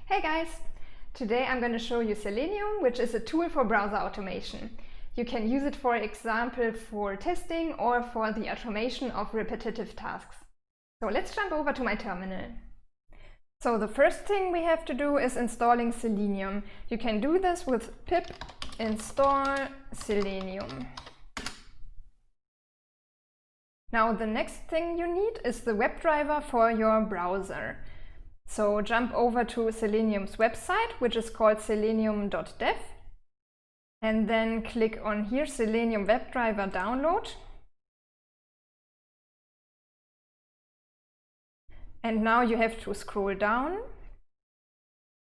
Hey guys! Today I'm going to show you Selenium, which is a tool for browser automation. You can use it, for example, for testing or for the automation of repetitive tasks. So let's jump over to my terminal. So the first thing we have to do is installing Selenium. You can do this with pip install Selenium. Now the next thing you need is the WebDriver for your browser. So jump over to Selenium's website, which is called selenium.dev, and then click on here Selenium WebDriver download. And now you have to scroll down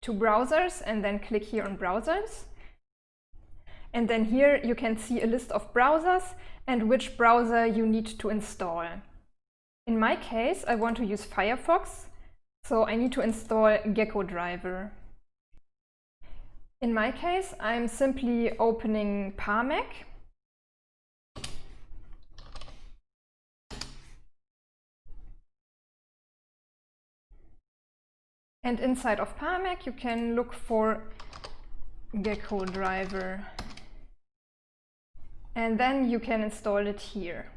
to browsers and then click here on browsers. And then here you can see a list of browsers and which browser you need to install. In my case, I want to use Firefox. So I need to install Gecko driver. In my case, I'm simply opening Parmec. And inside of Parmec, you can look for Gecko driver. And then you can install it here.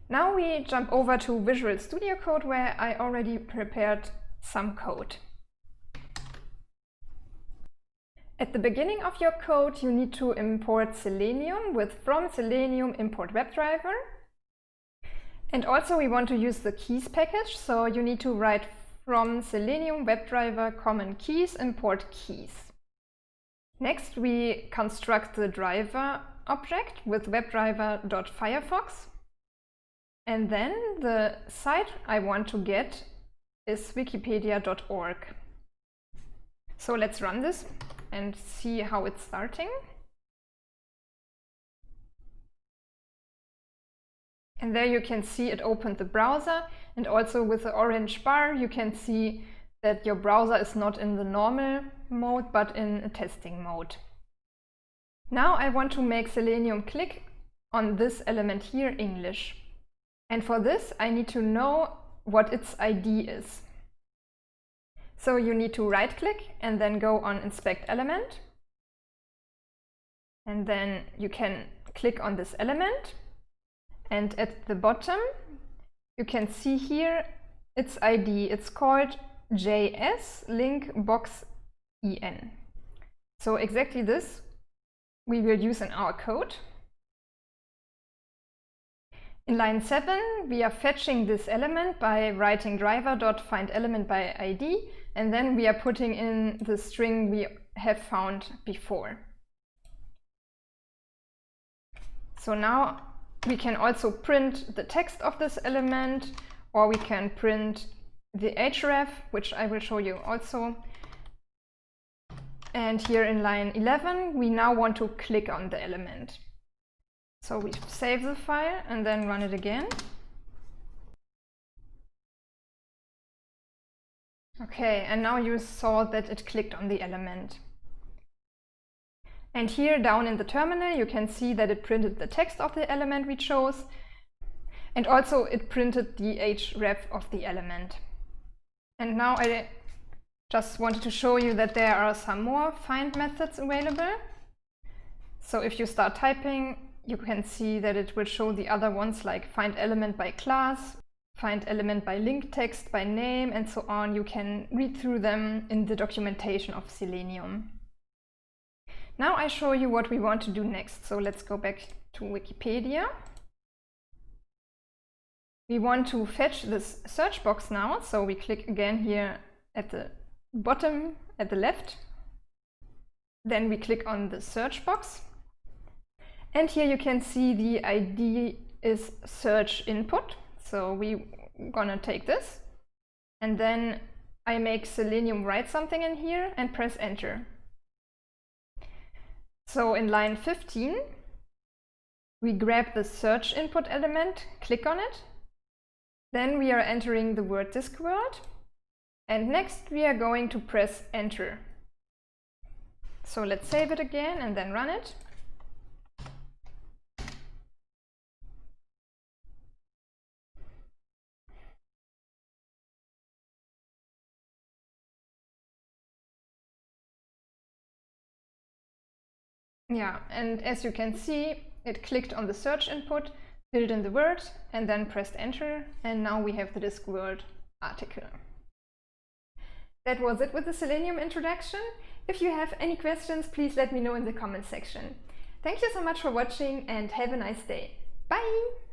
Now we jump over to Visual Studio Code, where I already prepared some code. At the beginning of your code, you need to import Selenium with from Selenium import WebDriver. And also we want to use the keys package, so you need to write from Selenium WebDriver common keys import keys. Next we construct the driver object with WebDriver.Firefox. And then the site I want to get is wikipedia.org. So let's run this and see how it's starting. And there you can see it opened the browser, and also with the orange bar you can see that your browser is not in the normal mode but in a testing mode. Now I want to make Selenium click on this element here, English. And for this, I need to know what its ID is. So you need to right-click and then go on Inspect Element. And then you can click on this element. And at the bottom, you can see here its ID. It's called JS link box en. So exactly this we will use in our code. In line 7, we are fetching this element by writing driver.findElementById, and then we are putting in the string we have found before. So now we can also print the text of this element, or we can print the href, which I will show you also. And here in line 11, we now want to click on the element. So we save the file and then run it again. Okay, and now you saw that it clicked on the element. And here down in the terminal you can see that it printed the text of the element we chose, and also it printed the href of the element. And now I just wanted to show you that there are some more find methods available. So if you start typing, you can see that it will show the other ones, like find element by class, find element by link text, by name, and so on. You can read through them in the documentation of Selenium. Now I show you what we want to do next. So let's go back to Wikipedia. We want to fetch this search box now. So we click again here at the bottom at the left. Then we click on the search box. And here you can see the ID is search input. So we're gonna take this. And then I make Selenium write something in here and press enter. So in line 15, we grab the search input element, click on it. Then we are entering the word Discworld. And next we are going to press enter. So let's save it again and then run it. Yeah, and as you can see, it clicked on the search input, filled in the word, and then pressed enter, and now we have the Discworld article. That was it with the Selenium introduction. If you have any questions, please let me know in the comments section. Thank you so much for watching and have a nice day. Bye!